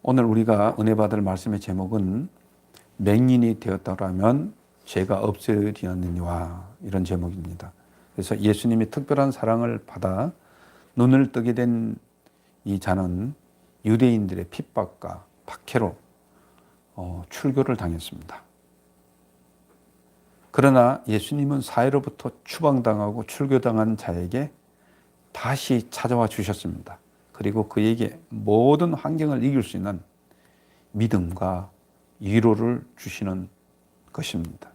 오늘 우리가 은혜 받을 말씀의 제목은 맹인이 되었다라면 죄가 없어지었느니와, 이런 제목입니다. 그래서 예수님이 특별한 사랑을 받아 눈을 뜨게 된 이 자는 유대인들의 핍박과 박해로 출교를 당했습니다. 그러나 예수님은 사회로부터 추방당하고 출교당한 자에게 다시 찾아와 주셨습니다. 그리고 그에게 모든 환경을 이길 수 있는 믿음과 위로를 주시는 것입니다.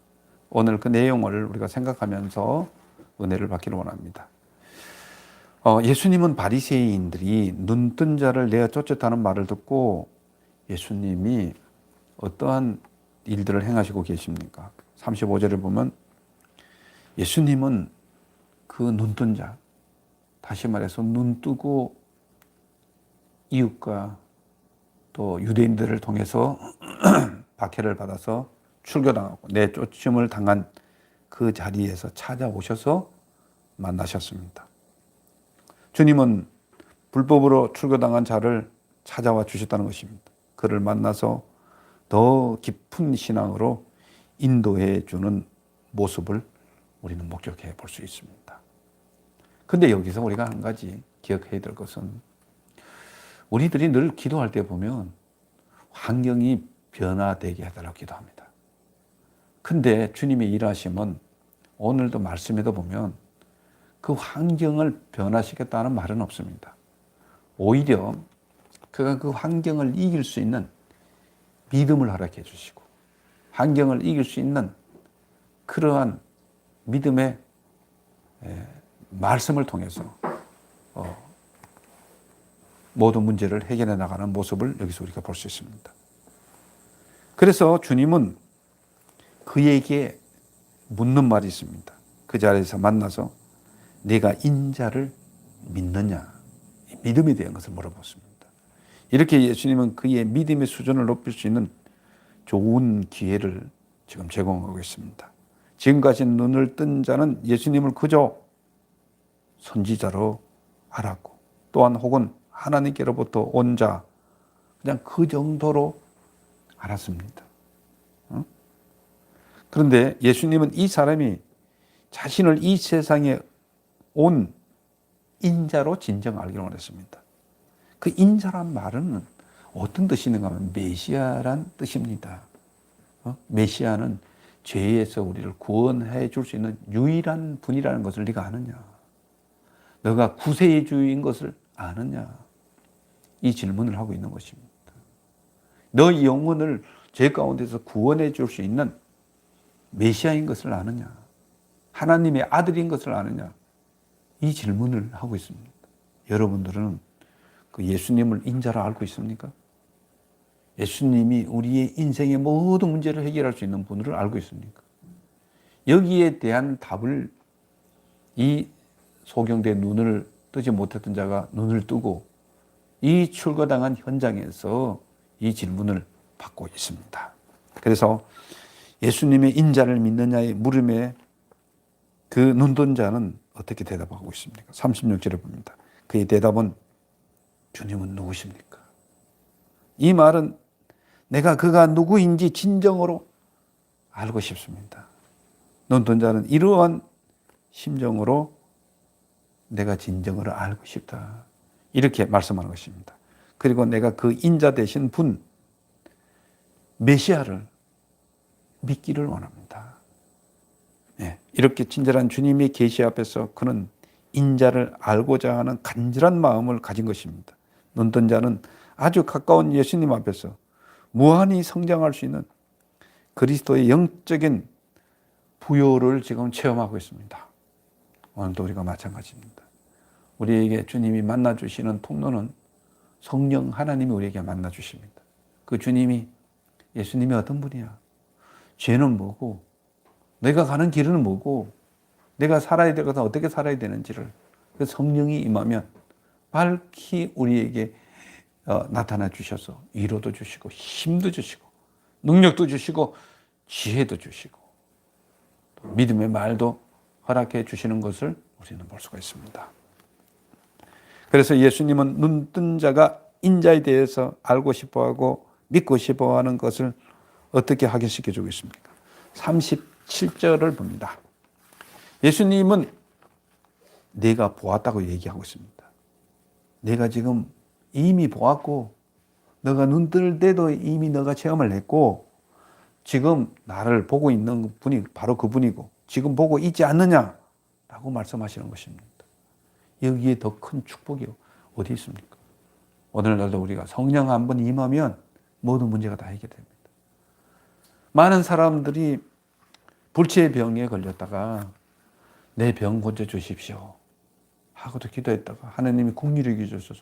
오늘 그 내용을 우리가 생각하면서 은혜를 받기를 원합니다. 예수님은 바리새인들이 눈뜬 자를 내어 쫓았다는 말을 듣고 예수님이 어떠한 일들을 행하시고 계십니까? 35절을 보면 예수님은 그 눈뜬 자, 다시 말해서 눈 뜨고 이웃과 또 유대인들을 통해서 박해를 받아서 출교당하고 내쫓음을 당한 그 자리에서 찾아오셔서 만나셨습니다. 주님은 불법으로 출교당한 자를 찾아와 주셨다는 것입니다. 그를 만나서 더 깊은 신앙으로 인도해 주는 모습을 우리는 목격해 볼 수 있습니다. 근데 여기서 우리가 한 가지 기억해야 될 것은, 우리들이 늘 기도할 때 보면 환경이 변화되게 해달라고 기도합니다. 근데 주님의 일하심은 오늘도 말씀에도 보면 그 환경을 변화시켰다는 말은 없습니다. 오히려 그가 그 환경을 이길 수 있는 믿음을 허락해 주시고, 환경을 이길 수 있는 그러한 믿음의 말씀을 통해서 모든 문제를 해결해 나가는 모습을 여기서 우리가 볼 수 있습니다. 그래서 주님은 그에게 묻는 말이 있습니다. 그 자리에서 만나서 네가 인자를 믿느냐, 믿음에 대한 것을 물어봤습니다. 이렇게 예수님은 그의 믿음의 수준을 높일 수 있는 좋은 기회를 지금 제공하고 있습니다. 지금까지 눈을 뜬 자는 예수님을 그저 선지자로 알았고, 또한 혹은 하나님께로부터 온 자, 그냥 그 정도로 알았습니다. 그런데 예수님은 이 사람이 자신을 이 세상에 온 인자로 진정 알기를 원했습니다. 그 인자란 말은 어떤 뜻이 있는가 하면 메시아란 뜻입니다. 메시아는 죄에서 우리를 구원해 줄 수 있는 유일한 분이라는 것을 네가 아느냐? 너가 구세의 주인 것을 아느냐? 이 질문을 하고 있는 것입니다. 너 영혼을 죄 가운데서 구원해 줄 수 있는 메시아인 것을 아느냐? 하나님의 아들인 것을 아느냐? 이 질문을 하고 있습니다. 여러분들은 그 예수님을 인자로 알고 있습니까? 예수님이 우리의 인생의 모든 문제를 해결할 수 있는 분을 알고 있습니까? 여기에 대한 답을 이 소경된 눈을 뜨지 못했던 자가 눈을 뜨고 이 출교당한 현장에서 이 질문을 받고 있습니다. 그래서 예수님의 인자를 믿느냐의 물음에 그 눈뜬 자는 어떻게 대답하고 있습니까? 36절에 봅니다. 그의 대답은 주님은 누구십니까? 이 말은 내가 그가 누구인지 진정으로 알고 싶습니다. 눈뜬 자는 이러한 심정으로 내가 진정으로 알고 싶다, 이렇게 말씀하는 것입니다. 그리고 내가 그 인자 되신 분 메시아를 믿기를 원합니다. 이렇게 친절한 주님의 계시 앞에서 그는 인자를 알고자 하는 간절한 마음을 가진 것입니다. 눈뜬 자는 아주 가까운 예수님 앞에서 무한히 성장할 수 있는 그리스도의 영적인 부요를 지금 체험하고 있습니다. 오늘도 우리가 마찬가지입니다. 우리에게 주님이 만나주시는 통로는 성령 하나님이 우리에게 만나주십니다. 그 주님이, 예수님이 어떤 분이야? 죄는 뭐고, 내가 가는 길은 뭐고, 내가 살아야 될 것은 어떻게 살아야 되는지를 그 성령이 임하면 밝히 우리에게 나타나 주셔서 위로도 주시고 힘도 주시고 능력도 주시고 지혜도 주시고 믿음의 말도 허락해 주시는 것을 우리는 볼 수가 있습니다. 그래서 예수님은 눈뜬 자가 인자에 대해서 알고 싶어하고 믿고 싶어하는 것을 어떻게 확인시켜 주고 있습니까? 37절을 봅니다. 예수님은 내가 보았다고 얘기하고 있습니다. 내가 지금 이미 보았고 너가 눈 뜰 때도 이미 너가 체험을 했고 지금 나를 보고 있는 분이 바로 그분이고 지금 보고 있지 않느냐라고 말씀하시는 것입니다. 여기에 더 큰 축복이 어디 있습니까? 오늘날도 우리가 성령 한번 임하면 모든 문제가 다 해결됩니다. 많은 사람들이 불치의 병에 걸렸다가 내 병 고쳐 주십시오 하고도 기도했다가 하나님이 긍휼히 여겨 주셔서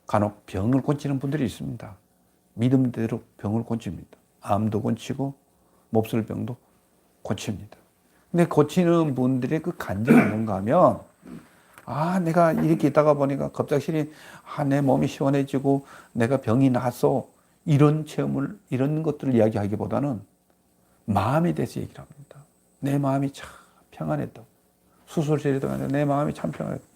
간혹 병을 고치는 분들이 있습니다. 믿음대로 병을 고칩니다. 암도 고치고 몹쓸 병도 고칩니다. 근데 고치는 분들의 그 간증이 뭔가 하면 내가 이렇게 있다가 보니까 갑작스레 내 몸이 시원해지고 내가 병이 나서 이런 체험을 이런 것들을 이야기하기보다는 마음에 대해서 얘기를 합니다. 내 마음이 참 평안했다고. 수술실에 들어가는데 내 마음이 참 평안했다고.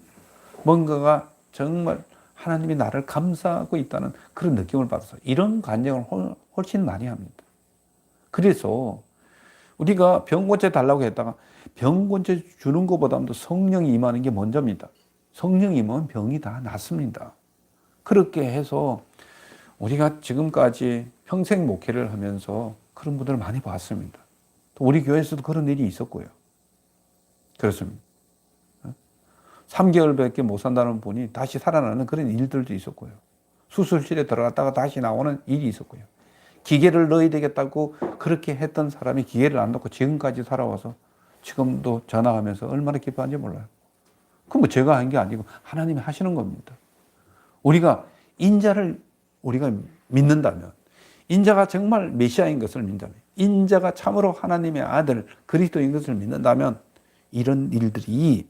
뭔가가 정말 하나님이 나를 감싸고 있다는 그런 느낌을 받아서 이런 간증을 훨씬 많이 합니다. 그래서 우리가 병 고쳐 달라고 했다가 병 고쳐 주는 것보다도 성령이 임하는 게 먼저입니다. 성령이 임하면 병이 다 낫습니다. 그렇게 해서 우리가 지금까지 평생 목회를 하면서 그런 분들을 많이 봤습니다. 또 우리 교회에서도 그런 일이 있었고요. 그렇습니다. 3개월밖에 못 산다는 분이 다시 살아나는 그런 일들도 있었고요. 수술실에 들어갔다가 다시 나오는 일이 있었고요. 기계를 넣어야 되겠다고 그렇게 했던 사람이 기계를 안 넣고 지금까지 살아와서 지금도 전화하면서 얼마나 기뻐한지 몰라요. 그건 뭐 제가 한 게 아니고 하나님이 하시는 겁니다. 우리가 인자를 우리가 믿는다면, 인자가 정말 메시아인 것을 믿는다면, 인자가 참으로 하나님의 아들 그리스도인 것을 믿는다면 이런 일들이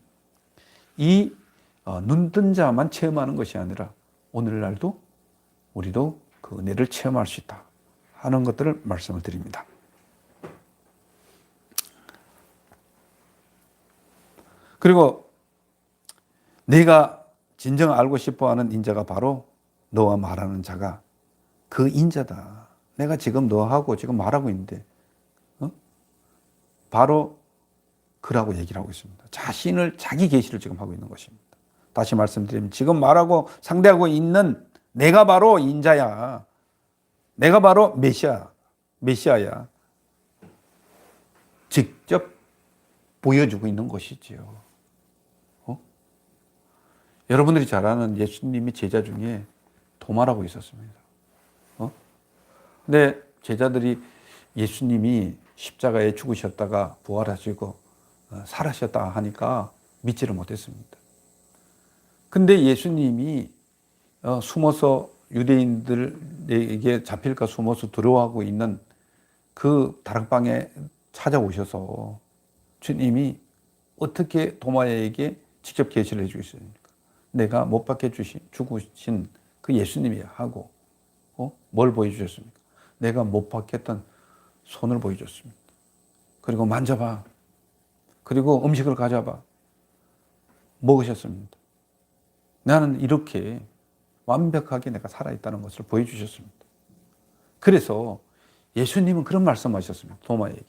눈뜬 자만 체험하는 것이 아니라 오늘날도 우리도 그 은혜를 체험할 수 있다 하는 것들을 말씀을 드립니다. 그리고 내가 진정 알고 싶어하는 인자가 바로 너와 말하는 자가 그 인자다. 내가 지금 너하고 지금 말하고 있는데 바로 그라고 얘기를 하고 있습니다. 자신을 자기 계시를 지금 하고 있는 것입니다. 다시 말씀드리면 지금 말하고 상대하고 있는 내가 바로 인자야. 내가 바로 메시아야. 직접 보여주고 있는 것이지요. 여러분들이 잘 아는 예수님의 제자 중에 도마라고 있었습니다. 근데 제자들이 예수님이 십자가에 죽으셨다가 부활하시고 살아셨다 하니까 믿지를 못했습니다. 근데 예수님이 숨어서 유대인들에게 잡힐까 숨어서 두려워하고 있는 그 다락방에 찾아오셔서 주님이 어떻게 도마에게 직접 계시를 해주셨습니까? 내가 못 박혀 죽으신 그 예수님이야 하고 뭘 보여주셨습니까? 내가 못 박혔던 손을 보여줬습니다. 그리고 만져봐. 그리고 음식을 가져봐. 먹으셨습니다. 나는 이렇게 완벽하게 내가 살아있다는 것을 보여주셨습니다. 그래서 예수님은 그런 말씀하셨습니다. 도마에게.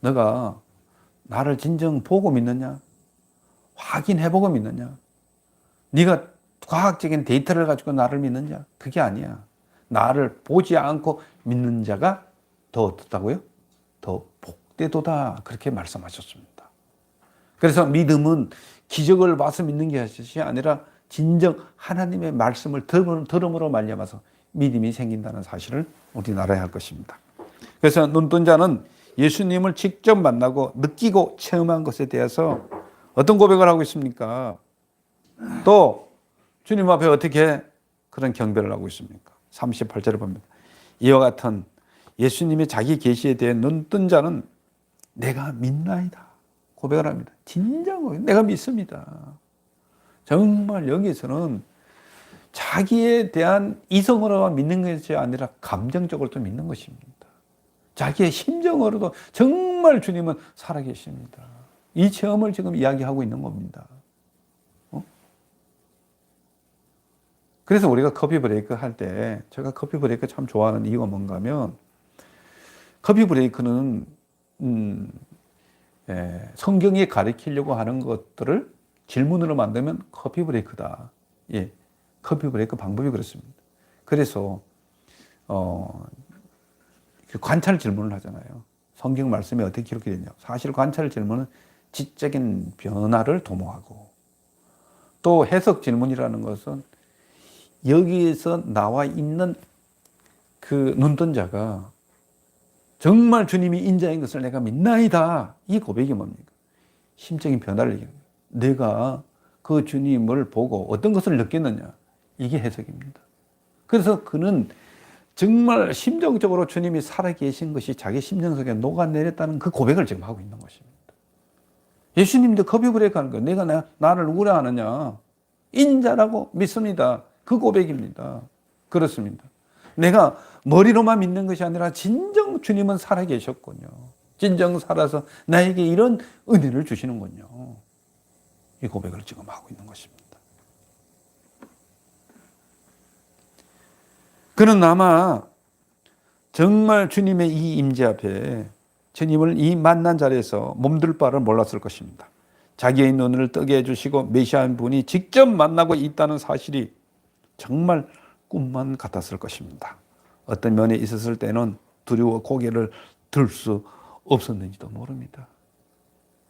너가 나를 진정 보고 믿느냐? 확인해보고 믿느냐? 네가 과학적인 데이터를 가지고 나를 믿느냐? 그게 아니야. 나를 보지 않고 믿는 자가 더 어떻다고요? 더 복되도다. 그렇게 말씀하셨습니다. 그래서 믿음은 기적을 봐서 믿는 것이 아니라 진정 하나님의 말씀을 들음으로 말미암아서 믿음이 생긴다는 사실을 우리나라에 할 것입니다. 그래서 눈뜬 자는 예수님을 직접 만나고 느끼고 체험한 것에 대해서 어떤 고백을 하고 있습니까? 또 주님 앞에 어떻게 그런 경배를 하고 있습니까? 38절을 봅니다. 이와 같은 예수님의 자기 계시에 대해 눈뜬 자는 내가 믿나이다 고백을 합니다. 진정 내가 믿습니다. 정말 여기서는 자기에 대한 이성으로만 믿는 것이 아니라 감정적으로도 믿는 것입니다. 자기의 심정으로도 정말 주님은 살아계십니다. 이 체험을 지금 이야기하고 있는 겁니다. 그래서 우리가 커피 브레이크 할 때, 제가 커피 브레이크 참 좋아하는 이유가 뭔가 하면, 커피 브레이크는, 성경이 가르치려고 하는 것들을 질문으로 만들면 커피 브레이크다. 예. 커피 브레이크 방법이 그렇습니다. 그래서, 관찰 질문을 하잖아요. 성경 말씀이 어떻게 기록이 되냐. 사실 관찰 질문은 지적인 변화를 도모하고, 또 해석 질문이라는 것은 여기에서 나와 있는 그 눈뜬 자가 정말 주님이 인자인 것을 내가 믿나이다. 이 고백이 뭡니까? 심적인 변화를 얘기합니다. 내가 그 주님을 보고 어떤 것을 느꼈느냐. 이게 해석입니다. 그래서 그는 정말 심정적으로 주님이 살아계신 것이 자기 심정 속에 녹아내렸다는 그 고백을 지금 하고 있는 것입니다. 예수님도 커피 브레이크 하는 거예요. 내가 나를 우려하느냐. 인자라고 믿습니다. 그 고백입니다. 그렇습니다. 내가 머리로만 믿는 것이 아니라 진정 주님은 살아계셨군요. 진정 살아서 나에게 이런 은혜를 주시는군요. 이 고백을 지금 하고 있는 것입니다. 그는 아마 정말 주님의 이 임재 앞에 주님을 이 만난 자리에서 몸둘 바를 몰랐을 것입니다. 자기의 눈을 뜨게 해주시고 메시아인 분이 직접 만나고 있다는 사실이 정말 꿈만 같았을 것입니다. 어떤 면에 있었을 때는 두려워 고개를 들 수 없었는지도 모릅니다.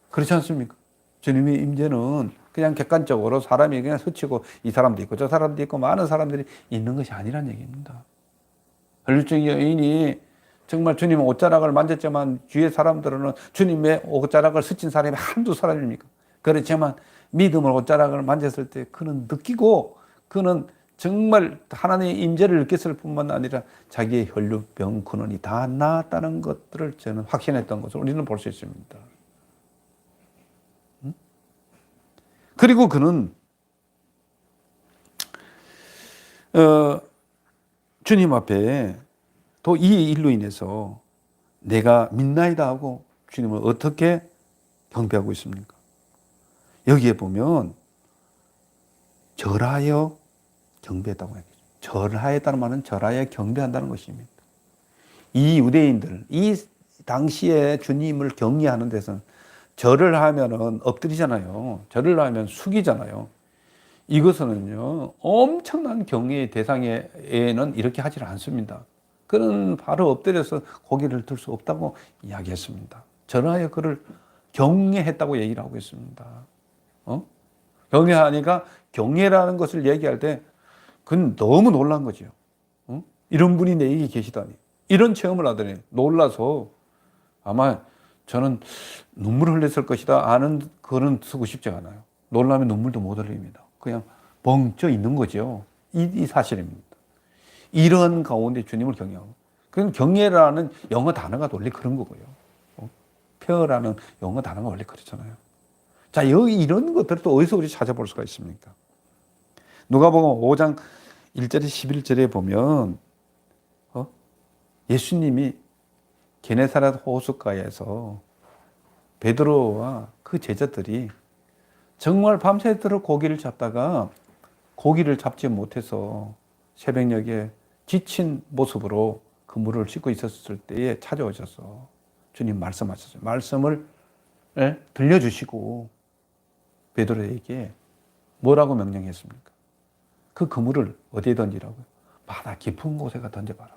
그렇지 않습니까? 주님의 임재는 그냥 객관적으로 사람이 그냥 스치고 이 사람도 있고 저 사람도 있고 많은 사람들이 있는 것이 아니란 얘기입니다. 혈류증 여인이 정말 주님의 옷자락을 만졌지만 주위의 사람들은 주님의 옷자락을 스친 사람이 한두 사람입니까? 그렇지만 믿음을 옷자락을 만졌을 때 그는 느끼고 그는 정말 하나님의 임재를 느꼈을 뿐만 아니라 자기의 혈류병 근원이 다 나았다는 것들을 저는 확신했던 것을 우리는 볼 수 있습니다. 그리고 그는 주님 앞에 또 이 일로 인해서 내가 믿나이다 하고 주님을 어떻게 경배하고 있습니까? 여기에 보면 절하여 경배했다고 해요. 절하였다는 말은 절하여 경배한다는 것입니다. 이 유대인들, 이 당시에 주님을 경외하는 데서는 절을 하면은 엎드리잖아요. 절을 하면 숙이잖아요. 이것은요, 엄청난 경외의 대상에는 이렇게 하지 않습니다. 그는 바로 엎드려서 고개를 들 수 없다고 이야기했습니다. 절하여 그를 경외했다고 얘기를 하고 있습니다. 경외하니까 경외라는 것을 얘기할 때 그건 너무 놀란 거죠. 이런 분이 내게 계시다니. 이런 체험을 하더니 놀라서 아마 저는 눈물을 흘렸을 것이다 아는 글은 쓰고 싶지 않아요. 놀라면 눈물도 못 흘립니다. 그냥 벙쪄 있는 거죠. 이 사실입니다. 이런 가운데 주님을 경외하고. 그건 경외라는 영어 단어가 원래 그런 거고요. fear라는 영어 단어가 원래 그렇잖아요. 자, 여기 이런 것들을 또 어디서 우리 찾아볼 수가 있습니까? 누가복음 5장 1절에 11절에 보면 예수님이 게네사렛 호숫가에서 베드로와 그 제자들이 정말 밤새도록 고기를 잡다가 고기를 잡지 못해서 새벽녘에 지친 모습으로 그물을 씻고 있었을 때에 찾아오셔서 주님 말씀하셨어요. 말씀을 들려주시고 베드로에게 뭐라고 명령했습니까? 그 그물을 어디에 던지라고요? 바다 깊은 곳에가 던져봐라.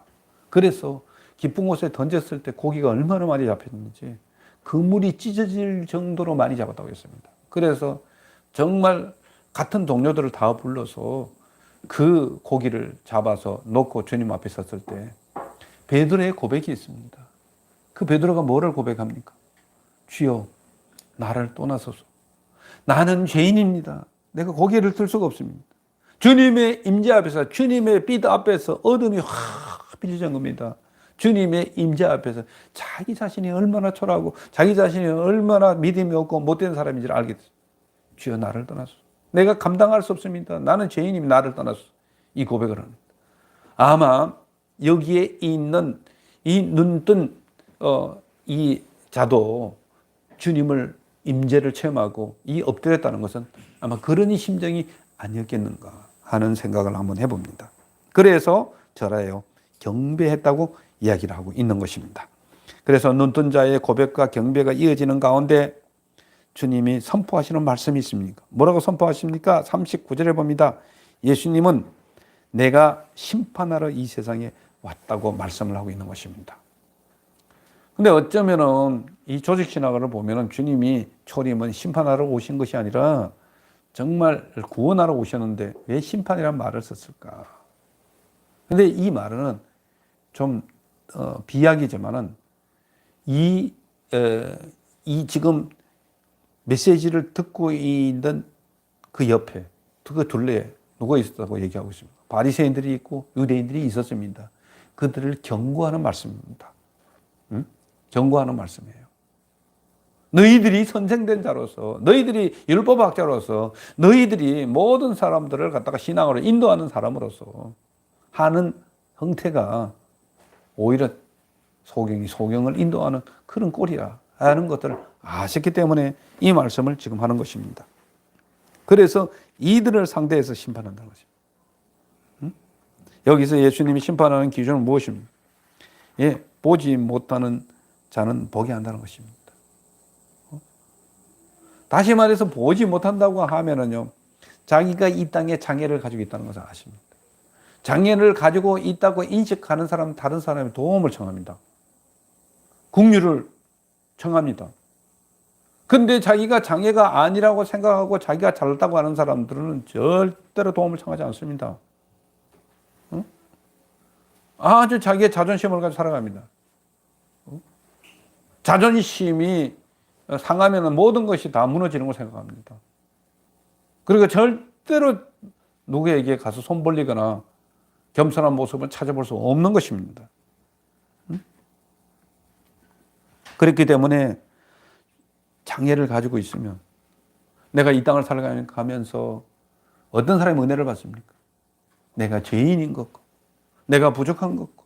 그래서 깊은 곳에 던졌을 때 고기가 얼마나 많이 잡혔는지 그물이 찢어질 정도로 많이 잡았다고 했습니다. 그래서 정말 같은 동료들을 다 불러서 그 고기를 잡아서 놓고 주님 앞에 섰을 때 베드로의 고백이 있습니다. 그 베드로가 뭐를 고백합니까? 주여, 나를 떠나소서. 나는 죄인입니다. 내가 고개를 들 수가 없습니다. 주님의 임재 앞에서, 주님의 빛 앞에서 어둠이 확 비춰진 겁니다. 주님의 임재 앞에서 자기 자신이 얼마나 초라하고 자기 자신이 얼마나 믿음이 없고 못된 사람인지를 알게 됐어요. 주여, 나를 떠나소서. 내가 감당할 수 없습니다. 나는 죄인입니다. 나를 떠나소서. 이 고백을 합니다. 아마 여기에 있는 이 눈뜬 이 자도 주님을 임재를 체험하고 이 엎드렸다는 것은 아마 그런 심정이 아니었겠는가 하는 생각을 한번 해봅니다. 그래서 절하여 경배했다고 이야기를 하고 있는 것입니다. 그래서 눈뜬 자의 고백과 경배가 이어지는 가운데 주님이 선포하시는 말씀이 있습니까? 뭐라고 선포하십니까? 39절에 봅니다. 예수님은 내가 심판하러 이 세상에 왔다고 말씀을 하고 있는 것입니다. 근데 어쩌면은 이 조직신학을 보면은 주님이 초림은 심판하러 오신 것이 아니라 정말 구원하러 오셨는데 왜 심판이란 말을 썼을까? 근데 이 말은 좀 비약이지만은 이 지금 메시지를 듣고 있는 그 옆에 그 둘레에 누가 있었다고 얘기하고 있습니다. 바리새인들이 있고 유대인들이 있었습니다. 그들을 경고하는 말씀입니다. 응? 경고하는 말씀이에요. 너희들이 선생된 자로서, 너희들이 율법학자로서, 너희들이 모든 사람들을 갖다가 신앙으로 인도하는 사람으로서 하는 형태가 오히려 소경을 인도하는 그런 꼴이야 하는 것들을 아셨기 때문에 이 말씀을 지금 하는 것입니다. 그래서 이들을 상대해서 심판한다는 것입니다. 여기서 예수님이 심판하는 기준은 무엇입니까? 예, 보지 못하는 자는 보게 한다는 것입니다. 다시 말해서 보지 못한다고 하면은요, 자기가 이 땅에 장애를 가지고 있다는 것을 아십니다. 장애를 가지고 있다고 인식하는 사람은 다른 사람의 도움을 청합니다. 긍휼을 청합니다. 근데 자기가 장애가 아니라고 생각하고 자기가 잘났다고 하는 사람들은 절대로 도움을 청하지 않습니다. 응? 아주 자기의 자존심을 가지고 살아갑니다. 자존심이 상하면 모든 것이 다 무너지는 걸 생각합니다. 그리고 절대로 누구에게 가서 손 벌리거나 겸손한 모습을 찾아볼 수 없는 것입니다. 그렇기 때문에 장애를 가지고 있으면 내가 이 땅을 살아가면서 어떤 사람이 은혜를 받습니까? 내가 죄인인 것과 내가 부족한 것과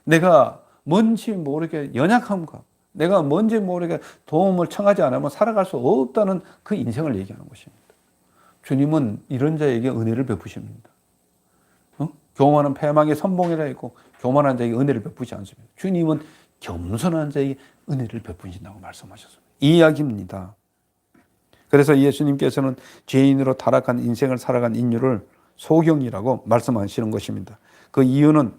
내가 뭔지 모르게 연약함과 내가 뭔지 모르게 도움을 청하지 않으면 살아갈 수 없다는 그 인생을 얘기하는 것입니다. 주님은 이런 자에게 은혜를 베푸십니다. 교만은 패망의 선봉이라 했고 교만한 자에게 은혜를 베푸지 않습니다. 주님은 겸손한 자에게 은혜를 베푸신다고 말씀하셨습니다. 이 이야기입니다. 그래서 예수님께서는 죄인으로 타락한 인생을 살아간 인류를 소경이라고 말씀하시는 것입니다. 그 이유는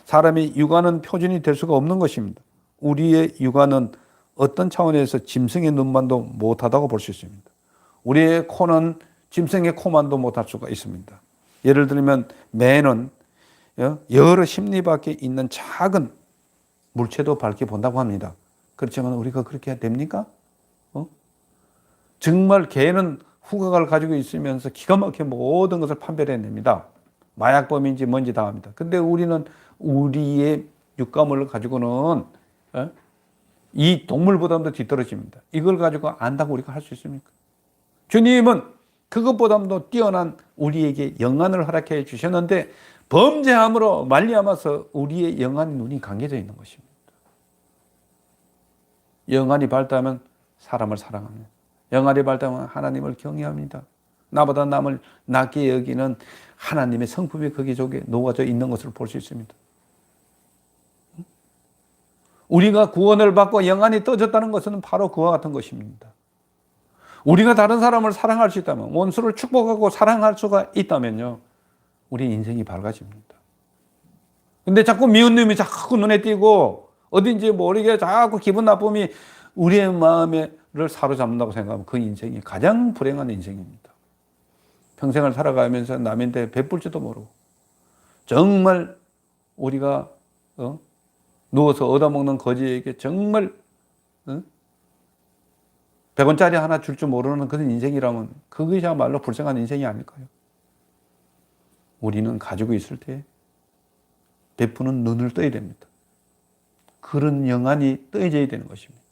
사람의 육안은 표준이 될 수가 없는 것입니다. 우리의 육안은 어떤 차원에서 짐승의 눈만도 못하다고 볼 수 있습니다. 우리의 코는 짐승의 코만도 못할 수가 있습니다. 예를 들면 매는 여러 심리 밖에 있는 작은 물체도 밝게 본다고 합니다. 그렇지만 우리가 그렇게 해야 됩니까? 정말 개는 후각을 가지고 있으면서 기가 막히게 모든 것을 판별해냅니다. 마약범인지 뭔지 다 합니다. 근데 우리는 우리의 육감을 가지고는 이 동물보다도 뒤떨어집니다. 이걸 가지고 안다고 우리가 할 수 있습니까? 주님은 그것보다도 뛰어난 우리에게 영안을 허락해 주셨는데 범죄함으로 말미암아서 우리의 영안의 눈이 감겨져 있는 것입니다. 영안이 밝다면 사람을 사랑합니다. 영안이 밝다면 하나님을 경외합니다. 나보다 남을 낮게 여기는 하나님의 성품이 거기 저기 녹아져 있는 것을 볼 수 있습니다. 우리가 구원을 받고 영안이 떠졌다는 것은 바로 그와 같은 것입니다. 우리가 다른 사람을 사랑할 수 있다면, 원수를 축복하고 사랑할 수가 있다면요, 우리 인생이 밝아집니다. 근데 자꾸 미운 놈이 자꾸 눈에 띄고 어딘지 모르게 자꾸 기분 나쁨이 우리의 마음을 사로잡는다고 생각하면 그 인생이 가장 불행한 인생입니다. 평생을 살아가면서 남한테 베풀지도 모르고 정말 우리가 누워서 얻어먹는 거지에게 정말 100원짜리 하나 줄 줄 모르는 그런 인생이라면 그것이야말로 불쌍한 인생이 아닐까요? 우리는 가지고 있을 때 베푸는 눈을 떠야 됩니다. 그런 영안이 떠져야 되는 것입니다.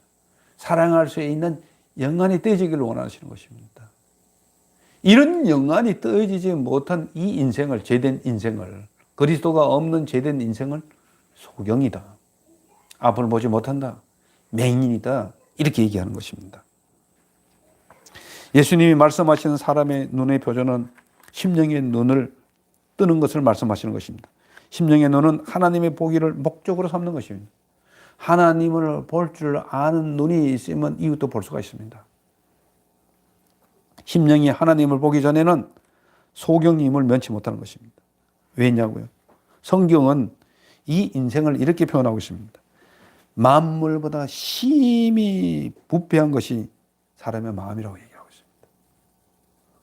사랑할 수 있는 영안이 떠지기를 원하시는 것입니다. 이런 영안이 떠지지 못한 이 인생을, 죄된 인생을, 그리스도가 없는 죄된 인생을 소경이다, 앞을 보지 못한다, 맹인이다, 이렇게 얘기하는 것입니다. 예수님이 말씀하시는 사람의 눈의 표정은 심령의 눈을 뜨는 것을 말씀하시는 것입니다. 심령의 눈은 하나님의 보기를 목적으로 삼는 것입니다. 하나님을 볼 줄 아는 눈이 있으면 이것도 볼 수가 있습니다. 심령이 하나님을 보기 전에는 소경님을 면치 못하는 것입니다. 왜냐고요? 성경은 이 인생을 이렇게 표현하고 있습니다. 만물보다 심히 부패한 것이 사람의 마음이라고 얘기하고 있습니다.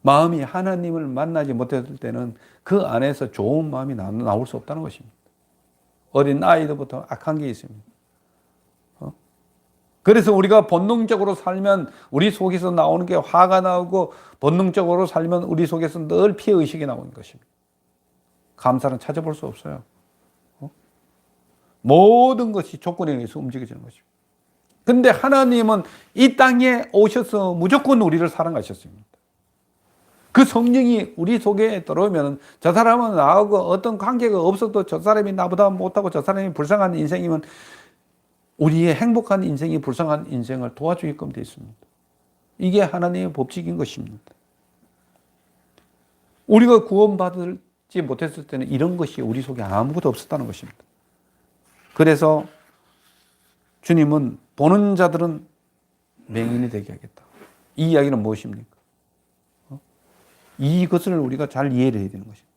마음이 하나님을 만나지 못했을 때는 그 안에서 좋은 마음이 나올 수 없다는 것입니다. 어린 아이들부터 악한 게 있습니다. 그래서 우리가 본능적으로 살면 우리 속에서 나오는 게 화가 나오고, 본능적으로 살면 우리 속에서 늘 피해의식이 나오는 것입니다. 감사는 찾아볼 수 없어요. 모든 것이 조건에 의해서 움직여지는 것입니다. 근데 하나님은 이 땅에 오셔서 무조건 우리를 사랑하셨습니다. 그 성령이 우리 속에 들어오면 저 사람은 나하고 어떤 관계가 없어도 저 사람이 나보다 못하고 저 사람이 불쌍한 인생이면 우리의 행복한 인생이 불쌍한 인생을 도와주게끔 되어 있습니다. 이게 하나님의 법칙인 것입니다. 우리가 구원받지 못했을 때는 이런 것이 우리 속에 아무것도 없었다는 것입니다. 그래서 주님은 보는 자들은 맹인이 되게 하겠다. 이 이야기는 무엇입니까? 이것을 우리가 잘 이해를 해야 되는 것입니다.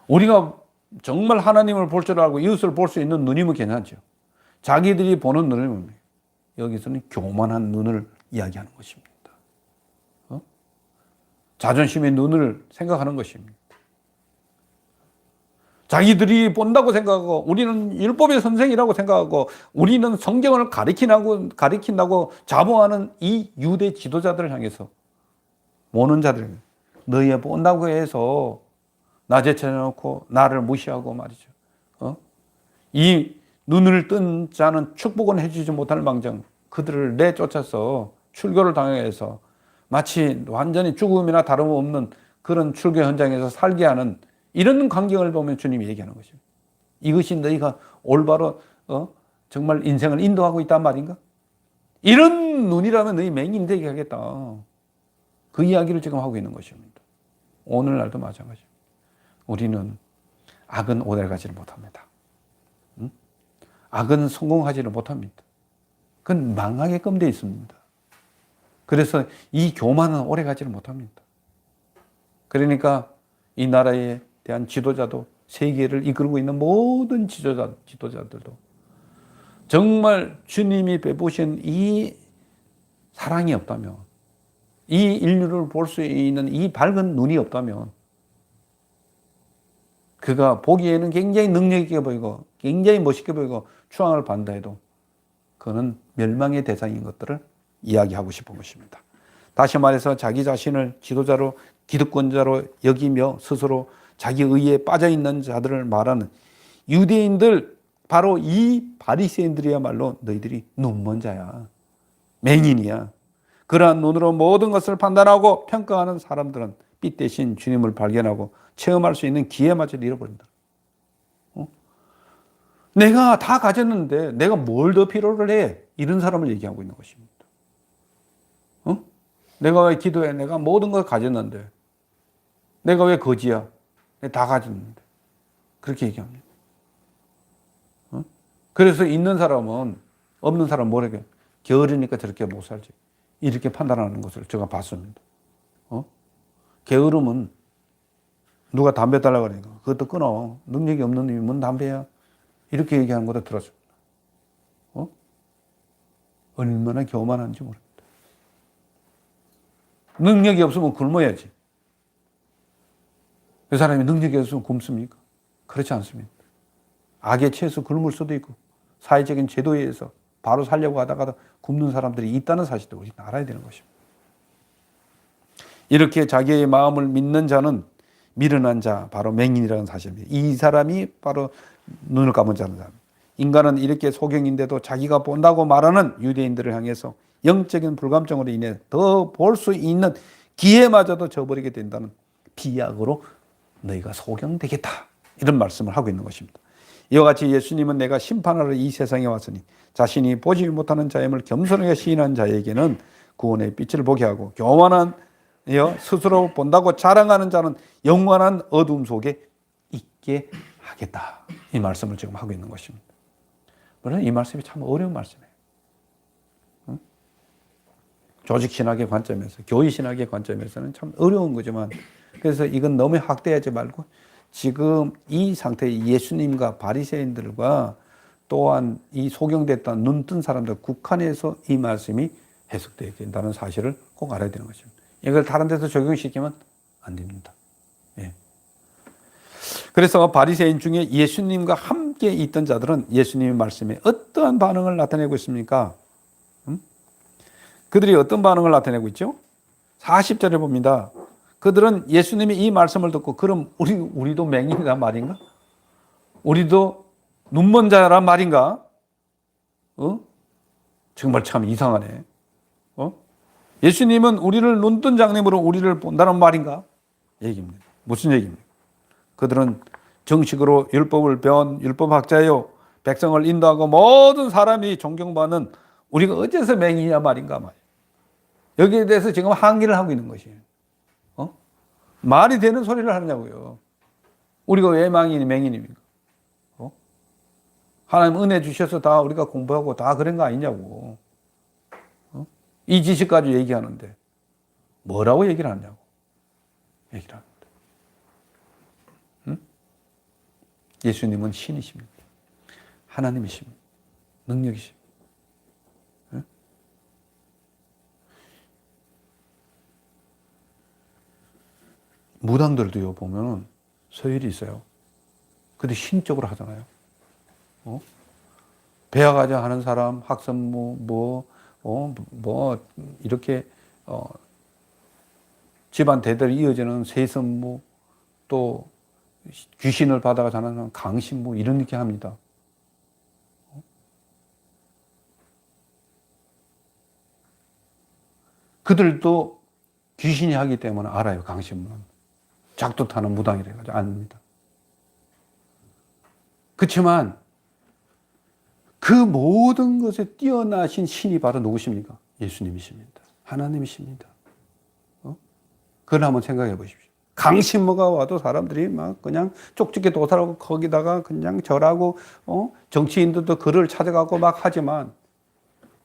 우리가 정말 하나님을 볼 줄 알고 이웃을 볼 수 있는 눈이면 괜찮죠. 자기들이 보는 눈을 뭡니까? 여기서는 교만한 눈을 이야기하는 것입니다. 자존심의 눈을 생각하는 것입니다. 자기들이 본다고 생각하고, 우리는 율법의 선생이라고 생각하고, 우리는 성경을 가리킨다고 자부하는 이 유대 지도자들을 향해서, 모는 자들, 너희 본다고 해서 낮에 쳐놓고 나를 무시하고 말이죠. 이 눈을 뜬 자는 축복은 해주지 못할 망정 그들을 내쫓아서 출교를 당해서 마치 완전히 죽음이나 다름없는 그런 출교 현장에서 살게 하는 이런 광경을 보면 주님이 얘기하는 것이죠. 이것이 너희가 올바로 정말 인생을 인도하고 있단 말인가? 이런 눈이라면 너희 맹인 되게 하겠다. 그 이야기를 지금 하고 있는 것입니다. 오늘날도 마찬가지입니다. 우리는 악은 오래가지를 못합니다. 악은 성공하지를 못합니다. 그건 망하게끔 되어 있습니다. 그래서 이 교만은 오래가지를 못합니다. 그러니까 이 나라에 대한 지도자도, 세계를 이끌고 있는 모든 지도자들도 정말 주님이 베푸신 이 사랑이 없다면, 이 인류를 볼 수 있는 이 밝은 눈이 없다면, 그가 보기에는 굉장히 능력 있게 보이고 굉장히 멋있게 보이고 추앙을 받는다 해도 그는 멸망의 대상인 것들을 이야기하고 싶은 것입니다. 다시 말해서 자기 자신을 지도자로, 기득권자로 여기며 스스로 자기 의에 빠져있는 자들을 말하는 유대인들, 바로 이 바리새인들이야말로 너희들이 눈먼 자야, 맹인이야. 그러한 눈으로 모든 것을 판단하고 평가하는 사람들은 빛 대신 주님을 발견하고 체험할 수 있는 기회마저 잃어버린다. 내가 다 가졌는데 내가 뭘 더 필요를 해? 이런 사람을 얘기하고 있는 것입니다. 내가 왜 기도해? 내가 모든 걸 가졌는데. 내가 왜 거지야? 내가 다 가졌는데. 그렇게 얘기합니다. 그래서 있는 사람은 없는 사람 뭐라게? 게으르니까 저렇게 못 살지. 이렇게 판단하는 것을 제가 봤습니다. 게으름은 누가 담배 달라고 그러니까 그것도 끊어. 능력이 없는 놈이 뭔 담배야? 이렇게 얘기하는 것도 들었습니다. 얼마나 교만한지 모릅니다. 능력이 없으면 굶어야지. 그 사람이 능력이 없으면 굶습니까? 그렇지 않습니다. 악에 취해서 굶을 수도 있고, 사회적인 제도에 의해서 바로 살려고 하다가도 굶는 사람들이 있다는 사실도 우리는 알아야 되는 것입니다. 이렇게 자기의 마음을 믿는 자는 미련한 자, 바로 맹인이라는 사실입니다. 이 사람이 바로 눈을 감은 자는 사람. 인간은 이렇게 소경인데도 자기가 본다고 말하는 유대인들을 향해서 영적인 불감증으로 인해 더 볼 수 있는 기회마저도 저버리게 된다는 비약으로 너희가 소경되겠다, 이런 말씀을 하고 있는 것입니다. 이와 같이 예수님은 내가 심판하러 이 세상에 왔으니 자신이 보지 못하는 자임을 겸손하게 시인한 자에게는 구원의 빛을 보게 하고 교만한 스스로 본다고 자랑하는 자는 영원한 어둠 속에 있게 하겠다. 이 말씀을 지금 하고 있는 것입니다. 물론 이 말씀이 참 어려운 말씀이에요. 조직신학의 관점에서, 교회신학의 관점에서는 참 어려운 거지만, 그래서 이건 너무 확대하지 말고 지금 이 상태의 예수님과 바리새인들과 또한 이 소경됐던 눈뜬 사람들 국한에서 이 말씀이 해석되어야 된다는 사실을 꼭 알아야 되는 것입니다. 이걸 다른 데서 적용시키면 안 됩니다. 예. 그래서 바리새인 중에 예수님과 함께 있던 자들은 예수님의 말씀에 어떠한 반응을 나타내고 있습니까? 그들이 어떤 반응을 나타내고 있죠? 40절에 봅니다. 그들은 예수님이 이 말씀을 듣고 그럼 우리도 맹인이란 말인가? 우리도 눈먼 자란 말인가? 정말 참 이상하네. 예수님은 우리를 눈뜬 장님으로 우리를 본다는 말인가? 얘기입니다. 무슨 얘기입니까? 그들은 정식으로 율법을 배운 율법학자요, 백성을 인도하고 모든 사람이 존경받는 우리가 어째서 맹인이냐 말인가 말이에요. 여기에 대해서 지금 항의를 하고 있는 것이에요. 말이 되는 소리를 하느냐고요. 우리가 왜 맹인입니까? 하나님 은혜 주셔서 다 우리가 공부하고 다 그런 거 아니냐고. 이 지식까지 얘기하는데 뭐라고 얘기를 하냐고. 얘기를 합니다. 예수님은 신이십니다. 하나님이십니다. 능력이십니다. 무당들도요, 보면은 서열이 있어요. 근데 신적으로 하잖아요. 배워가자 하는 사람, 학선무, 이렇게, 집안 대대로 이어지는 세선무, 또 귀신을 받아가 자는 사람, 강신무, 이런 느낌 합니다. 그들도 귀신이 하기 때문에 알아요, 강신무는. 작두 타는 무당이라 가지고 압니다. 그렇지만 그 모든 것에 뛰어나신 신이 바로 누구십니까? 예수님이십니다. 하나님이십니다. 그걸 한번 생각해 보십시오. 강신무가 와도 사람들이 막 그냥 쪽집게 도살하고 거기다가 그냥 절하고, 정치인들도 그를 찾아가고 막 하지만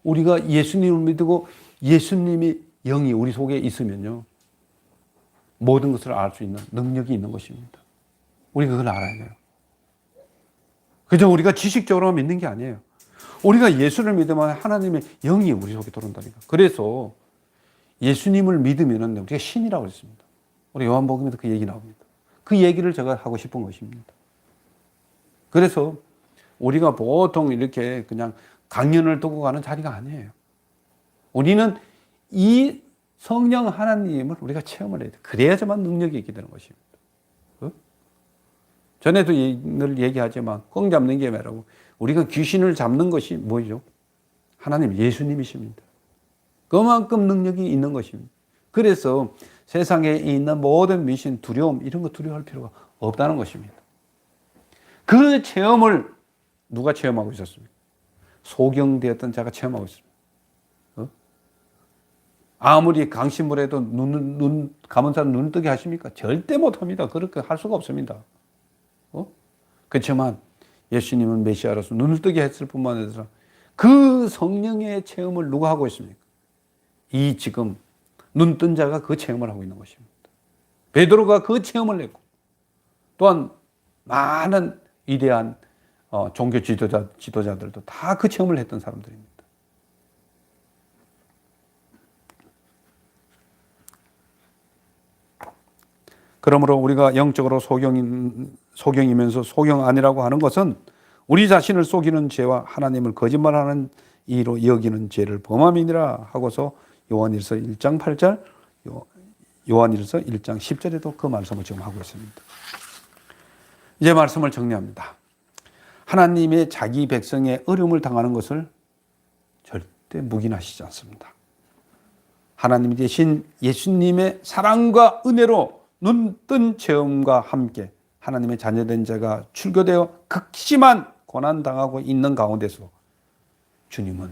우리가 예수님을 믿고 예수님이 영이 우리 속에 있으면요, 모든 것을 알 수 있는 능력이 있는 것입니다. 우리가 그걸 알아야 돼요. 그저 우리가 지식적으로 믿는 게 아니에요. 우리가 예수를 믿으면 하나님의 영이 우리 속에 들어온다니까. 그래서 예수님을 믿으면 우리가 신이라고 했습니다. 우리 요한복음에도 그 얘기 나옵니다. 그 얘기를 제가 하고 싶은 것입니다. 그래서 우리가 보통 이렇게 그냥 강연을 두고 가는 자리가 아니에요. 우리는 이 성령 하나님을 우리가 체험을 해야 돼. 그래야지만 능력이 있게 되는 것입니다. 전에도 늘 얘기하지만 꽁 잡는 게 뭐라고? 우리가 귀신을 잡는 것이 뭐죠? 하나님, 예수님이십니다. 그만큼 능력이 있는 것입니다. 그래서 세상에 있는 모든 미신, 두려움, 이런 거 두려워할 필요가 없다는 것입니다. 그 체험을 누가 체험하고 있었습니까? 소경되었던 자가 체험하고 있습니다. 아무리 강신물 해도 눈 감은 사람 눈 뜨게 하십니까? 절대 못합니다. 그렇게 할 수가 없습니다. 그렇지만 예수님은 메시아로서 눈을 뜨게 했을 뿐만 아니라 그 성령의 체험을 누가 하고 있습니까? 이 지금 눈 뜬 자가 그 체험을 하고 있는 것입니다. 베드로가 그 체험을 했고, 또한 많은 위대한 종교 지도자들도 다 그 체험을 했던 사람들입니다. 그러므로 우리가 영적으로 소경이면서 소경 아니라고 하는 것은 우리 자신을 속이는 죄와 하나님을 거짓말하는 이로 여기는 죄를 범함이니라 하고서 요한일서 1장 8절, 요한일서 1장 10절에도 그 말씀을 지금 하고 있습니다. 이제 말씀을 정리합니다. 하나님의 자기 백성의 어려움을 당하는 것을 절대 묵인하시지 않습니다. 하나님이 되신 예수님의 사랑과 은혜로 눈뜬 체험과 함께 하나님의 자녀된 자가 출교되어 극심한 고난당하고 있는 가운데서 주님은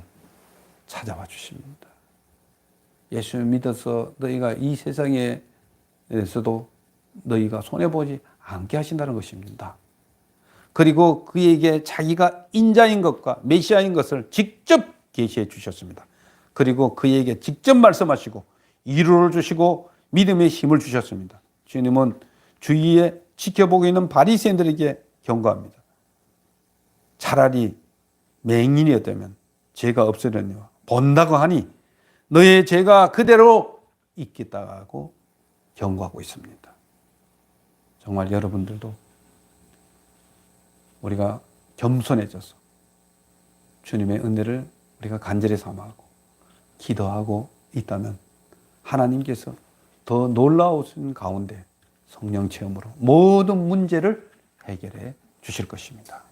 찾아와 주십니다. 예수 믿어서 너희가 이 세상에서도 너희가 손해보지 않게 하신다는 것입니다. 그리고 그에게 자기가 인자인 것과 메시아인 것을 직접 계시해 주셨습니다. 그리고 그에게 직접 말씀하시고 위로를 주시고 믿음의 힘을 주셨습니다. 주님은 주위에 지켜보고 있는 바리새인들에게 경고합니다. 차라리 맹인이었다면 죄가 없으려니와 본다고 하니 너의 죄가 그대로 있겠다고 경고하고 있습니다. 정말 여러분들도 우리가 겸손해져서 주님의 은혜를 우리가 간절히 삼하고 기도하고 있다면 하나님께서 더 놀라우신 가운데 성령 체험으로 모든 문제를 해결해 주실 것입니다.